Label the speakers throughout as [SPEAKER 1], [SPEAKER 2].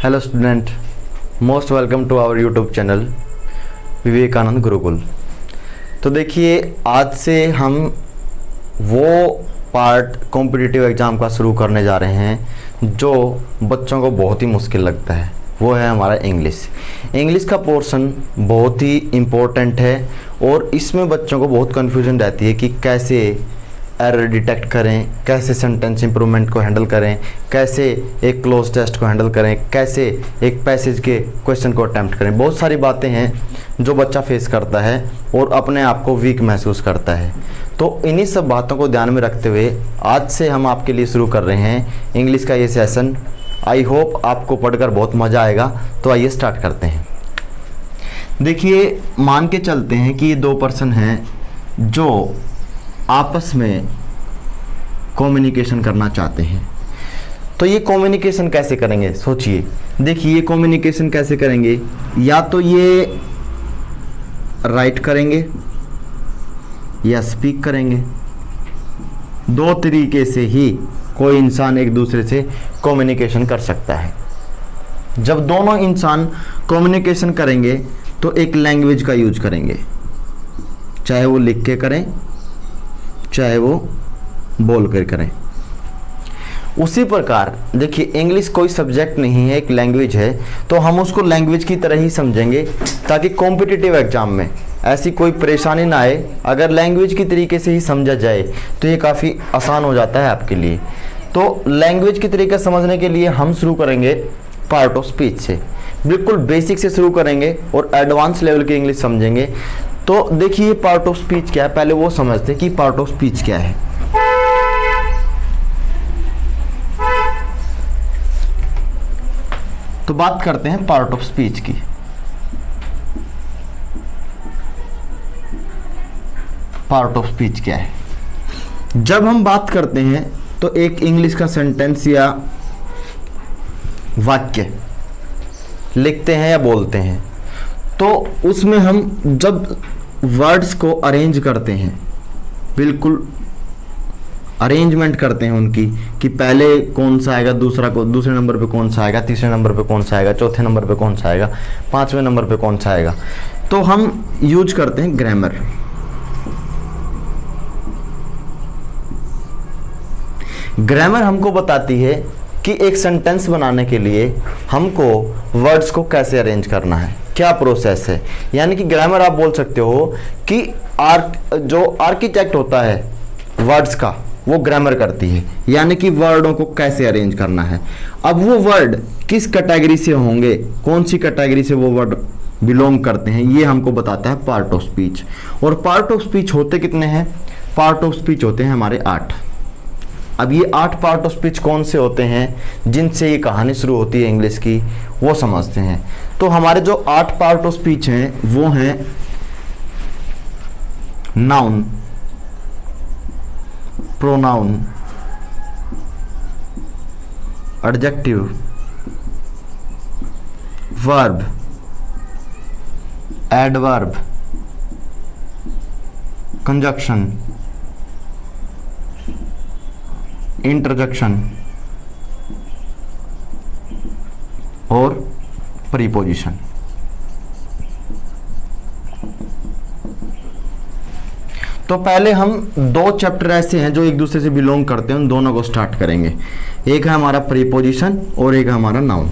[SPEAKER 1] Hello student, most welcome to our YouTube channel Vivekanand Gurukul. तो देखिए, आज से हम वो पार्ट कॉम्पिटिटिव एग्ज़ाम का शुरू करने जा रहे हैं जो बच्चों को बहुत ही मुश्किल लगता है। वो है हमारा इंग्लिश का पोर्शन बहुत ही इम्पोर्टेंट है और इसमें बच्चों को बहुत कन्फ्यूजन रहती है कि कैसे एरर डिटेक्ट करें, कैसे सेंटेंस इंप्रूवमेंट को हैंडल करें, कैसे एक क्लोज टेस्ट को हैंडल करें, कैसे एक पैसेज के क्वेश्चन को अटेम्प्ट करें। बहुत सारी बातें हैं जो बच्चा फेस करता है और अपने आप को वीक महसूस करता है। तो इन्हीं सब बातों को ध्यान में रखते हुए आज से हम आपके लिए शुरू कर रहे हैं इंग्लिश का ये सेशन। आई होप आपको पढ़कर बहुत मज़ा आएगा। तो आइए स्टार्ट करते हैं। देखिए, मान के चलते हैं कि ये दो पर्सन हैं जो आपस में कम्युनिकेशन करना चाहते हैं। तो ये कम्युनिकेशन कैसे करेंगे, सोचिए। देखिए, ये कम्युनिकेशन कैसे करेंगे, या तो ये राइट करेंगे या स्पीक करेंगे। दो तरीके से ही कोई इंसान एक दूसरे से कम्युनिकेशन कर सकता है। जब दोनों इंसान कम्युनिकेशन करेंगे तो एक लैंग्वेज का यूज करेंगे, चाहे वो लिख के करें चाहे वो बोल कर करें। उसी प्रकार देखिए, इंग्लिश कोई सब्जेक्ट नहीं है, एक लैंग्वेज है। तो हम उसको लैंग्वेज की तरह ही समझेंगे ताकि कॉम्पिटिटिव एग्जाम में ऐसी कोई परेशानी ना आए। अगर लैंग्वेज की तरीके से ही समझा जाए तो ये काफ़ी आसान हो जाता है आपके लिए। तो लैंग्वेज की तरीके समझने के लिए हम शुरू करेंगे पार्ट ऑफ स्पीच से। बिल्कुल बेसिक से शुरू करेंगे और एडवांस लेवल की इंग्लिश समझेंगे। तो देखिए, पार्ट ऑफ स्पीच क्या है, पहले वो समझते हैं कि पार्ट ऑफ स्पीच क्या है। तो बात करते हैं पार्ट ऑफ स्पीच की। पार्ट ऑफ स्पीच क्या है? जब हम बात करते हैं तो एक इंग्लिश का सेंटेंस या वाक्य लिखते हैं या बोलते हैं, तो उसमें हम जब वर्ड्स को अरेंज करते हैं, बिल्कुल अरेंजमेंट करते हैं उनकी, कि पहले कौन सा आएगा, दूसरे नंबर पे कौन सा आएगा, तीसरे नंबर पे कौन सा आएगा, चौथे नंबर पे कौन सा आएगा, पांचवें नंबर पे कौन सा आएगा, तो हम यूज करते हैं ग्रामर। ग्रामर हमको बताती है कि एक सेंटेंस बनाने के लिए हमको वर्ड्स को कैसे अरेंज करना है, क्या प्रोसेस है। यानी कि ग्रामर आप बोल सकते हो कि जो आर्किटेक्ट होता है वर्ड्स का, वो ग्रामर करती है, यानी कि वर्डों को कैसे अरेंज करना है। अब वो वर्ड किस कैटेगरी से होंगे, कौन सी कैटेगरी से वो वर्ड बिलोंग करते हैं, ये हमको बताता है पार्ट ऑफ स्पीच। और पार्ट ऑफ स्पीच होते कितने हैं? पार्ट ऑफ स्पीच होते हैं हमारे 8। अब ये 8 पार्ट ऑफ स्पीच कौन से होते हैं जिनसे ये कहानी शुरू होती है इंग्लिश की, वो समझते हैं। तो हमारे जो 8 पार्ट ऑफ स्पीच हैं वो हैं noun, pronoun, adjective, verb, adverb, conjunction, interjection और प्रीपोजिशन। तो पहले हम 2 चैप्टर ऐसे हैं जो एक दूसरे से बिलोंग करते हैं, उन दोनों को स्टार्ट करेंगे। एक है हमारा प्रीपोजिशन और एक है हमारा नाउन।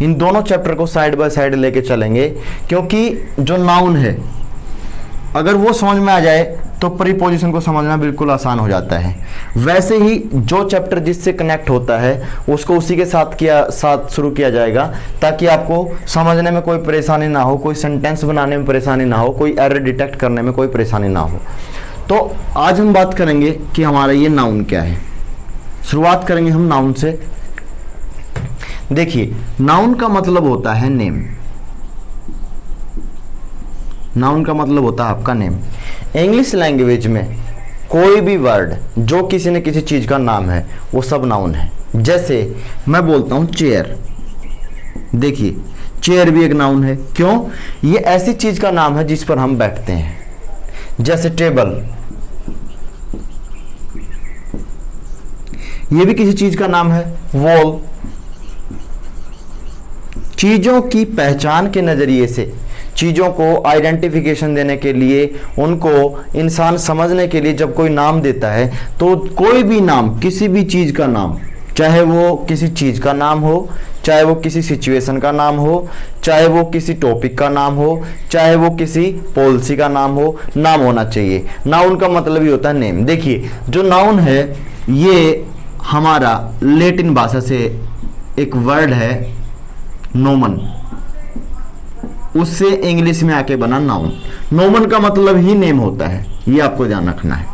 [SPEAKER 1] इन दोनों चैप्टर को साइड बाय साइड लेके चलेंगे, क्योंकि जो नाउन है अगर वो समझ में आ जाए तो प्रीपोजिशन को समझना बिल्कुल आसान हो जाता है। वैसे ही जो चैप्टर जिससे कनेक्ट होता है उसको उसी के साथ शुरू किया जाएगा, ताकि आपको समझने में कोई परेशानी ना हो, कोई सेंटेंस बनाने में परेशानी ना हो, कोई एरर डिटेक्ट करने में कोई परेशानी ना हो। तो आज हम बात करेंगे कि हमारा ये नाउन क्या है। शुरुआत करेंगे हम नाउन से। देखिए, नाउन का मतलब होता है नेम। नाउन का मतलब होता है आपका नेम। इंग्लिश लैंग्वेज में कोई भी वर्ड जो किसी न किसी चीज का नाम है वो सब नाउन है। जैसे मैं बोलता हूं चेयर, देखिए चेयर भी एक नाउन है। क्यों? ये ऐसी चीज का नाम है जिस पर हम बैठते हैं। जैसे टेबल, ये भी किसी चीज का नाम है। वॉल, चीज़ों की पहचान के नज़रिए से, चीज़ों को आइडेंटिफिकेशन देने के लिए, उनको इंसान समझने के लिए जब कोई नाम देता है, तो कोई भी नाम, किसी भी चीज़ का नाम, चाहे वो किसी चीज़ का नाम हो, चाहे वो किसी सिचुएशन का नाम हो, चाहे वो किसी टॉपिक का नाम हो, चाहे वो किसी पॉलिसी का नाम हो, नाम होना चाहिए। नाउन का मतलब ही होता है नेम। देखिए, जो नाउन है ये हमारा लैटिन भाषा से एक वर्ड है नोमन, उससे इंग्लिश में आके बना नाउन। नोमन का मतलब ही नेम होता है, ये आपको ध्यान रखना है,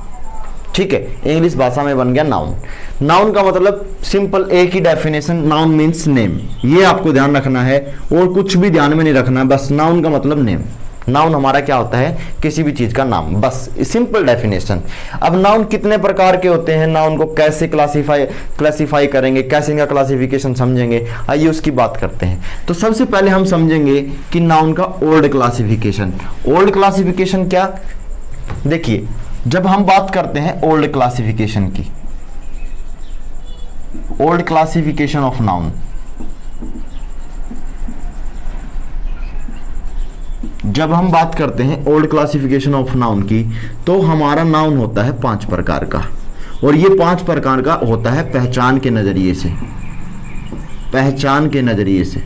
[SPEAKER 1] ठीक है। इंग्लिश भाषा में बन गया नाउन। नाउन का मतलब सिंपल एक ही डेफिनेशन, नाउन मीन्स नेम, ये आपको ध्यान रखना है और कुछ भी ध्यान में नहीं रखना है, बस नाउन का मतलब नेम। नाउन हमारा क्या होता है? किसी भी चीज का नाम, बस सिंपल डेफिनेशन। अब नाउन कितने प्रकार के होते हैं, नाउन को कैसे क्लासिफाई करेंगे, कैसे इनका क्लासिफिकेशन समझेंगे, आइए उसकी बात करते हैं। तो सबसे पहले हम समझेंगे कि नाउन का ओल्ड क्लासिफिकेशन। ओल्ड क्लासिफिकेशन क्या? देखिए, जब हम बात करते हैं ओल्ड क्लासिफिकेशन की, ओल्ड क्लासिफिकेशन ऑफ नाउन, जब हम बात करते हैं ओल्ड क्लासिफिकेशन ऑफ नाउन की, तो हमारा नाउन होता है 5 प्रकार का, और ये 5 प्रकार का होता है पहचान के नजरिए से। पहचान के नजरिए से,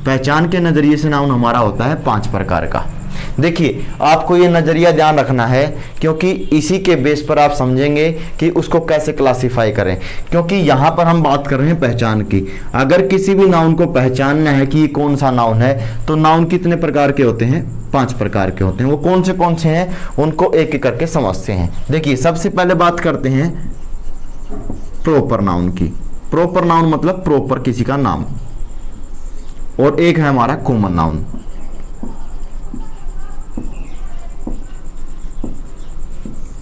[SPEAKER 1] पहचान के नजरिए से नाउन हमारा होता है 5 प्रकार का। देखिए, आपको ये नजरिया ध्यान रखना है, क्योंकि इसी के बेस पर आप समझेंगे कि उसको कैसे क्लासिफाई करें, क्योंकि यहां पर हम बात कर रहे हैं पहचान की। अगर किसी भी नाउन को पहचानना है कि ये कौन सा नाउन है, तो नाउन कितने प्रकार के होते हैं? 5 प्रकार के होते हैं। वो कौन से हैं, उनको एक एक करके समझते हैं। देखिए, सबसे पहले बात करते हैं प्रॉपर नाउन की। प्रॉपर नाउन मतलब प्रॉपर किसी का नाम, और एक है हमारा कॉमन नाउन।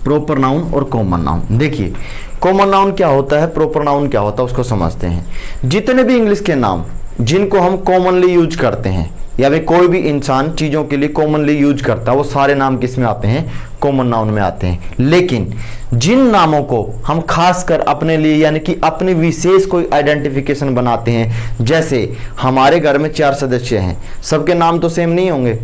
[SPEAKER 1] प्रॉपर नाउन और कॉमन नाउन। देखिए, कॉमन नाउन क्या होता है, प्रॉपर नाउन क्या होता है, उसको समझते हैं। जितने भी इंग्लिश के नाम जिनको हम कॉमनली यूज करते हैं, या फिर कोई भी इंसान चीजों के लिए कॉमनली यूज करता है, वो सारे नाम किस में आते हैं? कॉमन नाउन में आते हैं। लेकिन जिन नामों को हम खासकर अपने लिए, यानी कि अपनी विशेष कोई आइडेंटिफिकेशन बनाते हैं, जैसे हमारे घर में 4 सदस्य हैं, सबके नाम तो सेम नहीं होंगे,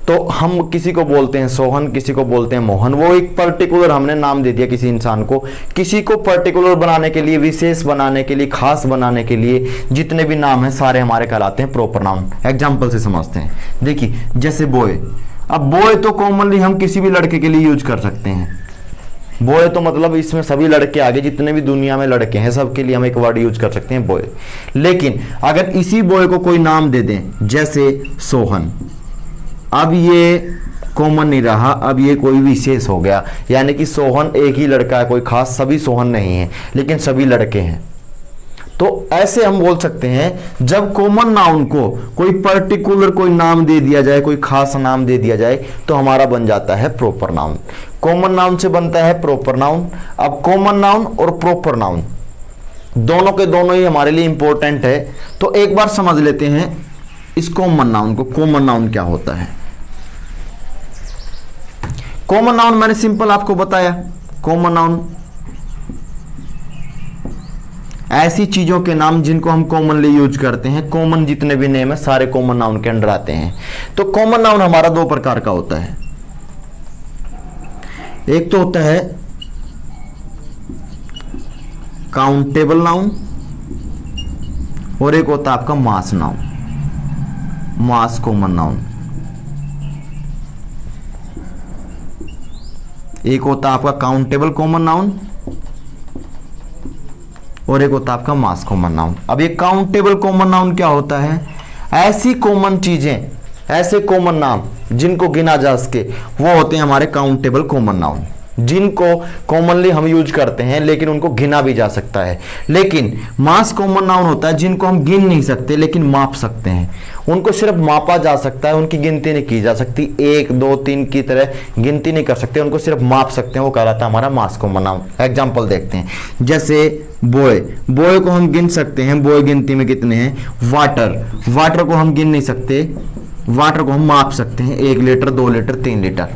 [SPEAKER 1] तो हम किसी को बोलते हैं सोहन, किसी को बोलते हैं मोहन। वो एक पर्टिकुलर हमने नाम दे दिया किसी इंसान को। किसी को पर्टिकुलर बनाने के लिए, विशेष बनाने के लिए, खास बनाने के लिए जितने भी नाम हैं सारे हमारे कहलाते हैं प्रॉपर नाउन। एग्जाम्पल से समझते हैं। देखिए, जैसे बॉय। अब बॉय तो कॉमनली हम किसी भी लड़के के लिए यूज कर सकते हैं। बॉय तो मतलब इसमें सभी लड़के आगे, जितने भी दुनिया में लड़के हैं सबके लिए हम एक वर्ड यूज कर सकते हैं बॉय। लेकिन अगर इसी बॉय को कोई नाम दे दें, जैसे सोहन, अब ये कॉमन नहीं रहा, अब ये कोई विशेष हो गया, यानी कि सोहन एक ही लड़का है, कोई खास, सभी सोहन नहीं है, लेकिन सभी लड़के हैं। तो ऐसे हम बोल सकते हैं, जब कॉमन नाउन को कोई पर्टिकुलर कोई नाम दे दिया जाए, कोई खास नाम दे दिया जाए, तो हमारा बन जाता है प्रॉपर नाउन। कॉमन नाउन से बनता है प्रॉपर नाउन। अब कॉमन नाउन और प्रॉपर नाउन दोनों के दोनों ही हमारे लिए इंपॉर्टेंट है। तो एक बार समझ लेते हैं इस कॉमन नाउन को। कॉमन नाउन क्या होता है? कॉमन नाउन मैंने सिंपल आपको बताया। कॉमन नाउन ऐसी चीजों के नाम जिनको हम कॉमनली यूज करते हैं। कॉमन जितने भी नेम है सारे कॉमन नाउन के अंडर आते हैं। तो कॉमन नाउन हमारा 2 प्रकार का होता है। एक तो होता है काउंटेबल नाउन, और एक होता है आपका मास नाउन, मास कॉमन नाउन। एक होता है आपका काउंटेबल कॉमन नाउन, और एक होता है आपका मास कॉमन नाउन। अब ये काउंटेबल कॉमन नाउन क्या होता है? ऐसी कॉमन चीजें, ऐसे कॉमन नाम जिनको गिना जा सके, वो होते हैं हमारे काउंटेबल कॉमन नाउन, जिनको कॉमनली हम यूज करते हैं लेकिन उनको गिना भी जा सकता है। लेकिन मास कॉमन नाउन होता है जिनको हम गिन नहीं सकते लेकिन माप सकते हैं। उनको सिर्फ मापा जा सकता है, उनकी गिनती नहीं की जा सकती। 1 2 3 की तरह गिनती नहीं कर सकते, उनको सिर्फ माप सकते हैं। वो कहलाता है हमारा मास कॉमन नाउन। एग्जाम्पल देखते हैं, जैसे बॉय। बॉय को हम गिन सकते हैं, बॉय गिनती में कितने हैं? वाटर, वाटर को हम गिन नहीं सकते, वाटर को हम माप सकते हैं, 1 लीटर, 2 लीटर, 3 लीटर।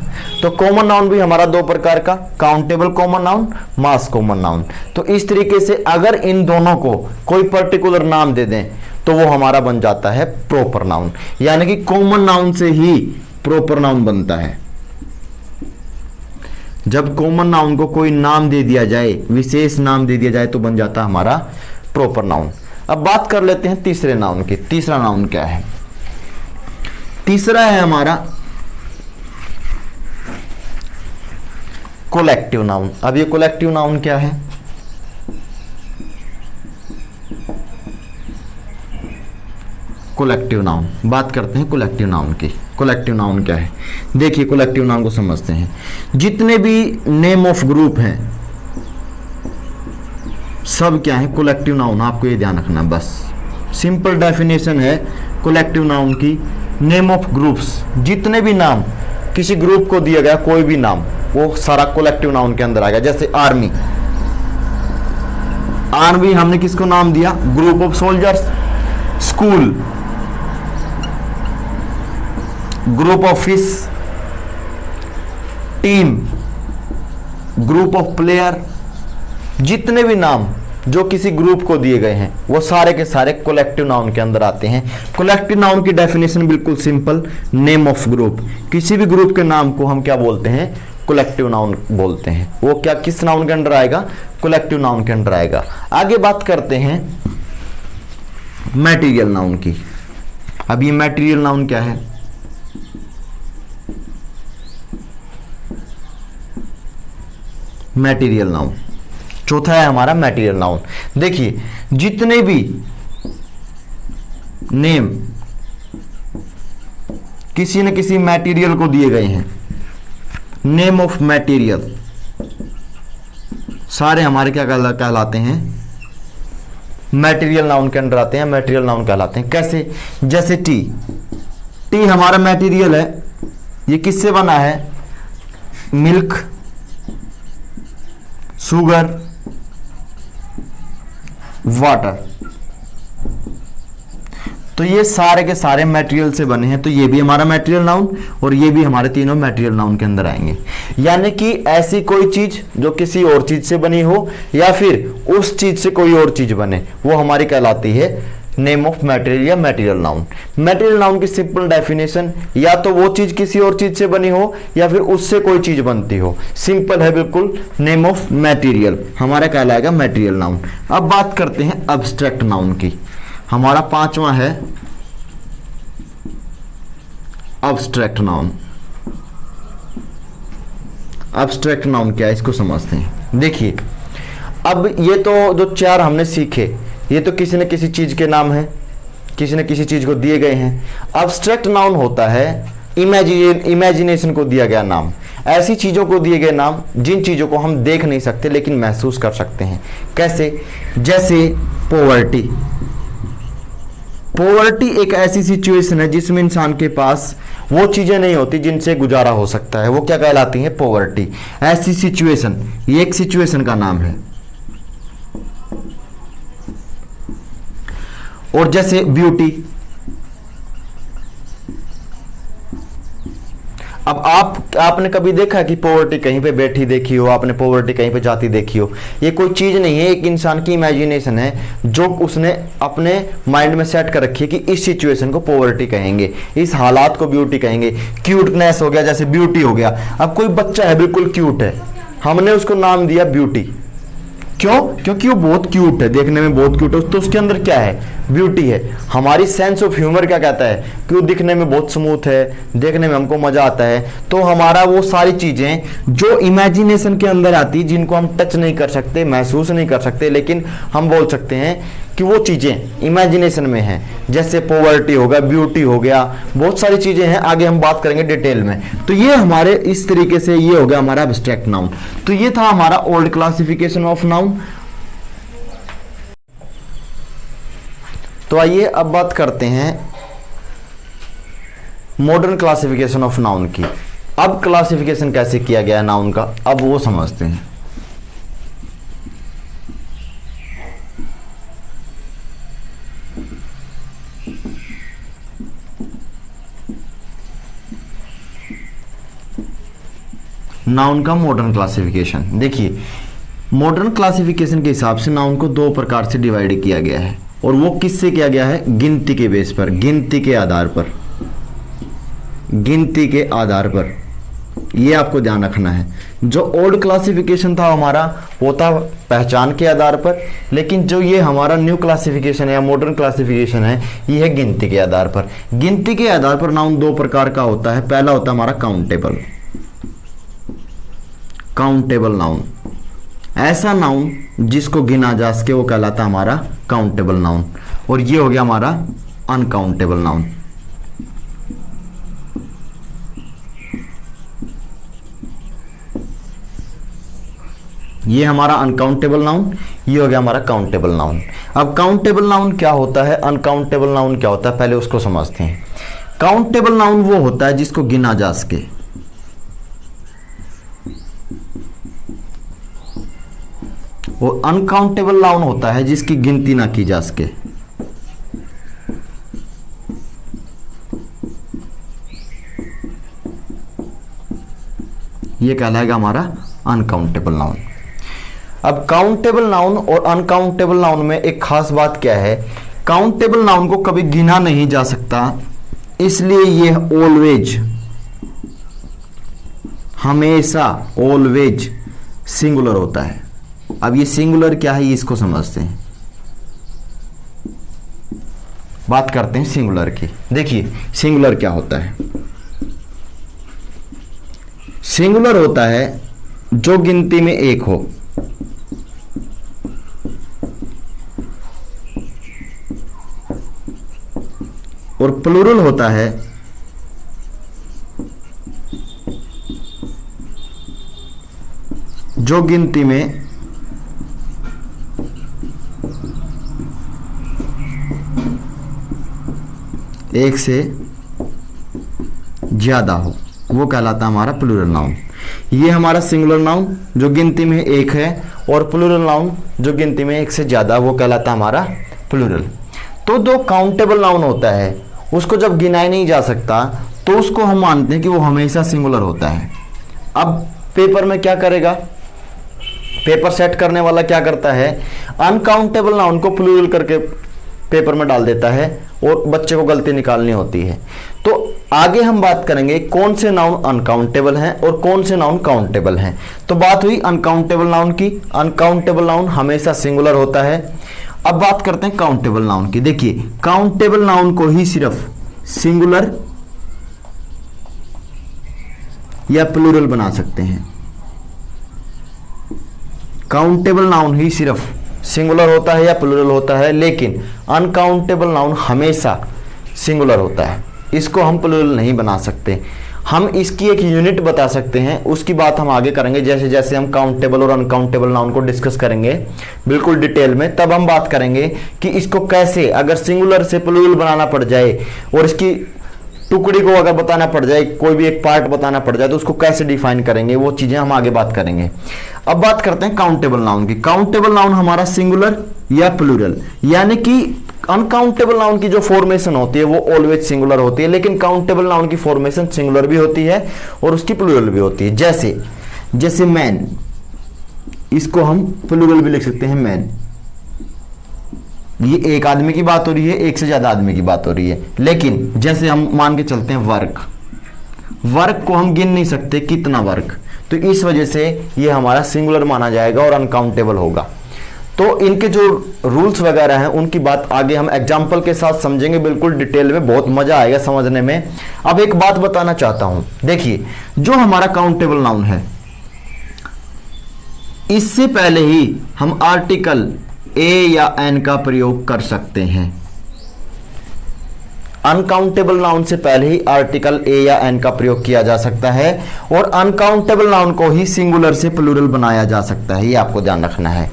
[SPEAKER 1] तो कॉमन नाउन भी हमारा दो प्रकार का, काउंटेबल कॉमन नाउन, मास कॉमन नाउन। तो इस तरीके से अगर इन दोनों को कोई पर्टिकुलर नाम दे दें तो वो हमारा बन जाता है प्रॉपर नाउन, यानी कि कॉमन नाउन से ही प्रॉपर नाउन बनता है। जब कॉमन नाउन को कोई नाम दे दिया जाए, विशेष नाम दे दिया जाए, तो बन जाता है हमारा प्रॉपर नाउन। अब बात कर लेते हैं तीसरे नाउन की। तीसरा नाउन क्या है? तीसरा है हमारा कोलेक्टिव नाउन। अब ये कोलेक्टिव नाउन क्या है? कोलेक्टिव नाउन, बात करते हैं कोलेक्टिव नाउन की। कोलेक्टिव नाउन क्या है? देखिए कोलेक्टिव नाउन को समझते हैं। जितने भी नेम ऑफ ग्रुप हैं सब क्या है? Collective noun. आपको ये ध्यान रखना, बस सिंपल डेफिनेशन है कोलेक्टिव नाउन की। नेम ऑफ ग्रुप्स, जितने भी नाम किसी ग्रुप को दिया गया, कोई भी नाम, वो सारा कोलेक्टिव नाउन के अंदर आएगा। जैसे आर्मी, आर्मी हमने किसको नाम दिया? Group of soldiers. School, group of fish. Team, group of player. जितने भी नाम जो किसी ग्रुप को दिए गए हैं वो सारे के सारे कोलेक्टिव नाउन के अंदर आते हैं। कोलेक्टिव नाउन की डेफिनेशन बिल्कुल सिंपल, नेम ऑफ ग्रुप। किसी भी ग्रुप के नाम को हम क्या बोलते हैं? कोलेक्टिव नाउन बोलते हैं। वो क्या किस नाउन के अंदर आएगा? कोलेक्टिव नाउन के अंदर आएगा। आगे बात करते हैं मैटेरियल नाउन की। अब ये मैटेरियल नाउन क्या है? मैटेरियल नाउन चौथा है हमारा मैटेरियल नाउन। देखिए जितने भी नेम किसी न किसी मैटेरियल को दिए गए हैं, नेम ऑफ मैटेरियल, सारे हमारे क्या कहलाते हैं? मैटेरियल नाउन के अंदर आते हैं, मैटेरियल नाउन कहलाते हैं। कैसे? जैसे टी, टी हमारा मैटेरियल है। ये किससे बना है? Milk, sugar, water. तो ये सारे के सारे मटेरियल से बने हैं, तो ये भी हमारा मटेरियल नाउन और ये भी हमारे तीनों मटेरियल नाउन के अंदर आएंगे। यानी कि ऐसी कोई चीज जो किसी और चीज से बनी हो या फिर उस चीज से कोई और चीज बने, वो हमारी कहलाती है नेम ऑफ मटेरियल या मटेरियल नाउन। मटेरियल नाउन की सिंपल डेफिनेशन, या तो वो चीज किसी और चीज से बनी हो या फिर उससे कोई चीज बनती हो। सिंपल है बिल्कुल, नेम ऑफ मटेरियल हमारा कहलाएगा मटेरियल नाउन। अब बात करते हैं अब्स्ट्रैक्ट नाउन की। हमारा पांचवा है अब्स्ट्रैक्ट नाउन। अब्स्ट्रैक्ट नाउन क्या है इसको समझते हैं। देखिए अब ये तो जो चार हमने सीखे, ये तो किसी न किसी चीज के नाम है, किसी न किसी चीज को दिए गए हैं। अब्स्ट्रैक्ट नाउन होता है इमेजिनेशन को दिया गया नाम, ऐसी चीजों को दिए गए नाम जिन चीजों को हम देख नहीं सकते लेकिन महसूस कर सकते हैं। कैसे? जैसे पॉवर्टी। पॉवर्टी एक ऐसी सिचुएशन है जिसमें इंसान के पास वो चीजें नहीं होती जिनसे गुजारा हो सकता है, वो क्या कहलाती है? पॉवर्टी। ऐसी सिचुएशन, ये एक सिचुएशन का नाम है। और जैसे ब्यूटी, अब आपने कभी देखा कि पॉवर्टी कहीं पे बैठी देखी हो, आपने पॉवर्टी कहीं पे जाती देखी हो? ये कोई चीज नहीं है, एक इंसान की इमेजिनेशन है जो उसने अपने माइंड में सेट कर रखी है कि इस सिचुएशन को पॉवर्टी कहेंगे, इस हालात को ब्यूटी कहेंगे। क्यूटनेस हो गया, जैसे ब्यूटी हो गया। अब कोई बच्चा है बिल्कुल क्यूट है, हमने उसको नाम दिया ब्यूटी। क्यों? क्योंकि वो बहुत क्यूट है, देखने में बहुत क्यूट है, तो उसके अंदर क्या है? ब्यूटी है। हमारी सेंस ऑफ ह्यूमर क्या कहता है कि वो दिखने में बहुत स्मूथ है, देखने में हमको मजा आता है। तो हमारा वो सारी चीजें जो इमेजिनेशन के अंदर आती, जिनको हम टच नहीं कर सकते, महसूस नहीं कर सकते, लेकिन हम बोल सकते हैं कि वो चीजें इमेजिनेशन में हैं। जैसे पॉवर्टी हो गया, ब्यूटी हो गया, बहुत सारी चीजें हैं, आगे हम बात करेंगे डिटेल में। तो ये हमारे इस तरीके से ये हो गया हमारा एब्स्ट्रैक्ट नाउन। तो ये था हमारा ओल्ड क्लासिफिकेशन ऑफ नाउन। तो आइए अब बात करते हैं मॉडर्न क्लासिफिकेशन ऑफ नाउन की। अब क्लासिफिकेशन कैसे किया गया है नाउन का, अब वो समझते हैं। नाउन का मॉडर्न क्लासिफिकेशन। देखिए मॉडर्न क्लासिफिकेशन के हिसाब से नाउन को दो प्रकार से डिवाइड किया गया है, और वो किससे किया गया है? गिनती के बेस पर, गिनती के आधार पर, गिनती के आधार पर। ये आपको ध्यान रखना है। जो ओल्ड क्लासिफिकेशन था हमारा वो था पहचान के आधार पर, लेकिन जो ये हमारा न्यू क्लासिफिकेशन है या मॉडर्न क्लासिफिकेशन है ये है गिनती के आधार पर। गिनती के आधार पर नाउन दो प्रकार का होता है। पहला होता है हमारा काउंटेबल, काउंटेबल नाउन। ऐसा नाउन जिसको गिना जा सके वो कहलाता है हमारा काउंटेबल नाउन, और ये हो गया हमारा अनकाउंटेबल नाउन। ये हमारा अनकाउंटेबल नाउन, ये हो गया हमारा काउंटेबल नाउन। अब काउंटेबल नाउन क्या होता है, अनकाउंटेबल नाउन क्या होता है, पहले उसको समझते हैं। काउंटेबल नाउन वो होता है जिसको गिना जा सके, और अनकाउंटेबल नाउन होता है जिसकी गिनती ना की जा सके। ये कहलाएगा हमारा अनकाउंटेबल नाउन। अब काउंटेबल नाउन और अनकाउंटेबल नाउन में एक खास बात क्या है, काउंटेबल नाउन को कभी गिना नहीं जा सकता, इसलिए ये ऑलवेज, हमेशा, ऑलवेज सिंगुलर होता है। अब ये सिंगुलर क्या है, इसको समझते हैं, बात करते हैं सिंगुलर की। देखिए सिंगुलर क्या होता है। सिंगुलर होता है जो गिनती में एक हो, और प्लूरल होता है जो गिनती में एक से ज्यादा हो, वो कहलाता है हमारा प्लूरल नाउन। ये हमारा सिंगुलर नाउन जो गिनती में एक है, और प्लूरल नाउन जो गिनती में एक से ज्यादा, वो कहलाता है हमारा प्लूरल। तो जो काउंटेबल नाउन होता है उसको जब गिनाया नहीं जा सकता तो उसको हम मानते हैं कि वो हमेशा सिंगुलर होता है। अब पेपर में क्या करेगा, पेपर सेट करने वाला क्या करता है, अनकाउंटेबल नाउन को प्लूरल करके पेपर में डाल देता है और बच्चे को गलती निकालनी होती है। तो आगे हम बात करेंगे कौन से नाउन अनकाउंटेबल हैं और कौन से नाउन काउंटेबल हैं। तो बात हुई अनकाउंटेबल नाउन की। अनकाउंटेबल नाउन हमेशा सिंगुलर होता है। अब बात करते हैं काउंटेबल नाउन की। देखिए काउंटेबल नाउन को ही सिर्फ सिंगुलर या प्लूरल बना सकते हैं। काउंटेबल नाउन ही सिर्फ सिंगुलर होता है या प्लूरल होता है, लेकिन अनकाउंटेबल नाउन हमेशा सिंगुलर होता है, इसको हम प्लूरल नहीं बना सकते। हम इसकी एक यूनिट बता सकते हैं, उसकी बात हम आगे करेंगे जैसे जैसे हम काउंटेबल और अनकाउंटेबल नाउन को डिस्कस करेंगे बिल्कुल डिटेल में, तब हम बात करेंगे कि इसको कैसे अगर सिंगुलर से प्लूरल बनाना पड़ जाए और इसकी टुकड़ी को अगर बताना पड़ जाए, कोई भी एक पार्ट बताना पड़ जाए तो उसको कैसे डिफाइन करेंगे, वो चीजें हम आगे बात करेंगे। अब बात करते हैं काउंटेबल नाउन की। काउंटेबल नाउन हमारा सिंगुलर या प्लूरल, यानी कि अनकाउंटेबल नाउन की जो फॉर्मेशन होती है वो ऑलवेज सिंगुलर होती है, लेकिन काउंटेबल नाउन की फॉर्मेशन सिंगुलर भी होती है और उसकी प्लूरल भी होती है। जैसे मैन, इसको हम प्लूरल भी लिख सकते हैं मैन। ये एक आदमी की बात हो रही है, एक से ज्यादा आदमी की बात हो रही है। लेकिन जैसे हम मान के चलते हैं वर्क को हम गिन नहीं सकते कितना वर्क, तो इस वजह से ये हमारा सिंगुलर माना जाएगा और अनकाउंटेबल होगा। तो इनके जो रूल्स वगैरह हैं उनकी बात आगे हम एग्जाम्पल के साथ समझेंगे बिल्कुल डिटेल में, बहुत मजा आएगा समझने में। अब एक बात बताना चाहता हूं, देखिए जो हमारा काउंटेबल नाउन है इससे पहले ही हम आर्टिकल ए या एन का प्रयोग कर सकते हैं। अनकाउंटेबल नाउन से पहले ही आर्टिकल ए या एन का प्रयोग किया जा सकता है, और अनकाउंटेबल नाउन को ही सिंगुलर से प्लूरल बनाया जा सकता है, ये आपको ध्यान रखना है।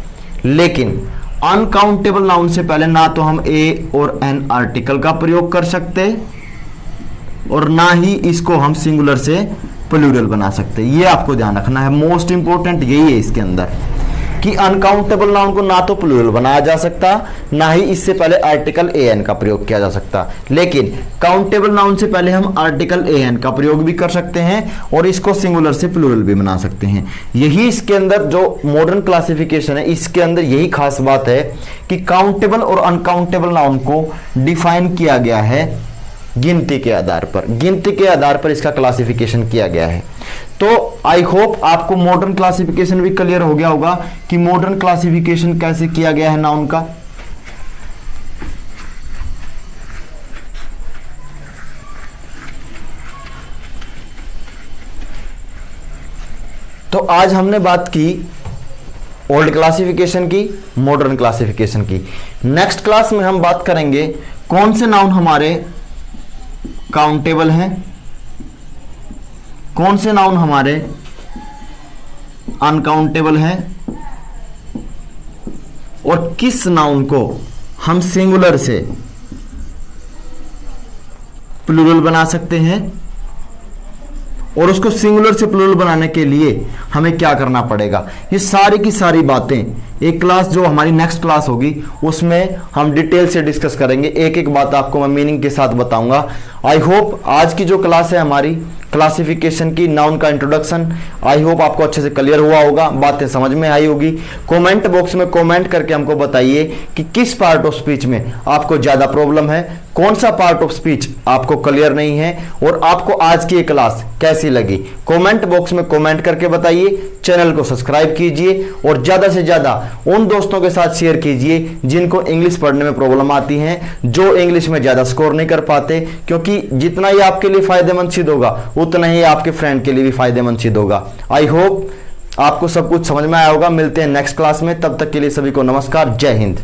[SPEAKER 1] लेकिन अनकाउंटेबल नाउन से पहले ना तो हम ए और एन आर्टिकल का प्रयोग कर सकते और ना ही इसको हम सिंगुलर से प्लूरल बना सकते, ये आपको ध्यान रखना है। मोस्ट इंपॉर्टेंट यही है इसके अंदर। कि अनकाउंटेबल नाउन को ना तो प्लूरल बनाया जा सकता, ना ही इससे पहले आर्टिकल एन का प्रयोग किया जा सकता, लेकिन काउंटेबल नाउन से पहले हम आर्टिकल एन का प्रयोग भी कर सकते हैं और इसको सिंगुलर से प्लूरल भी बना सकते हैं। यही इसके अंदर जो मॉडर्न क्लासिफिकेशन है, इसके अंदर यही खास बात है कि काउंटेबल और अनकाउंटेबल नाउन को डिफाइन किया गया है गिनती के आधार पर। गिनती के आधार पर इसका क्लासिफिकेशन किया गया है। तो आई होप आपको मॉडर्न क्लासिफिकेशन भी क्लियर हो गया होगा कि मॉडर्न क्लासिफिकेशन कैसे किया गया है नाउन का। तो आज हमने बात की ओल्ड क्लासिफिकेशन की, मॉडर्न क्लासिफिकेशन की। नेक्स्ट क्लास में हम बात करेंगे कौन से नाउन हमारे काउंटेबल हैं, कौन से नाउन हमारे अनकाउंटेबल हैं और किस नाउन को हम सिंगुलर से प्लूरल बना सकते हैं और उसको सिंगुलर से प्लूरल बनाने के लिए हमें क्या करना पड़ेगा। ये सारी की सारी बातें एक क्लास जो हमारी नेक्स्ट क्लास होगी उसमें हम डिटेल से डिस्कस करेंगे। एक एक बात आपको मैं मीनिंग के साथ बताऊंगा। आई होप आज की जो क्लास है हमारी क्लासिफिकेशन की, नाउन का इंट्रोडक्शन, आई होप आपको अच्छे से क्लियर हुआ होगा, बातें समझ में आई होगी। कमेंट बॉक्स में कमेंट करके हमको बताइए कि किस पार्ट ऑफ स्पीच में आपको ज्यादा प्रॉब्लम है, कौन सा पार्ट ऑफ स्पीच आपको क्लियर नहीं है और आपको आज की ये क्लास कैसी लगी। कमेंट बॉक्स में कमेंट करके बताइए। चैनल को सब्सक्राइब कीजिए और ज्यादा से ज्यादा उन दोस्तों के साथ शेयर कीजिए जिनको इंग्लिश पढ़ने में प्रॉब्लम आती है, जो इंग्लिश में ज्यादा स्कोर नहीं कर पाते, क्योंकि जितना ही आपके लिए फायदेमंद सिद्ध होगा उतना ही आपके फ्रेंड के लिए भी फायदेमंद सिद्ध होगा। आई होप आपको सब कुछ समझ में आया होगा। मिलते हैं नेक्स्ट क्लास में, तब तक के लिए सभी को नमस्कार, जय हिंद।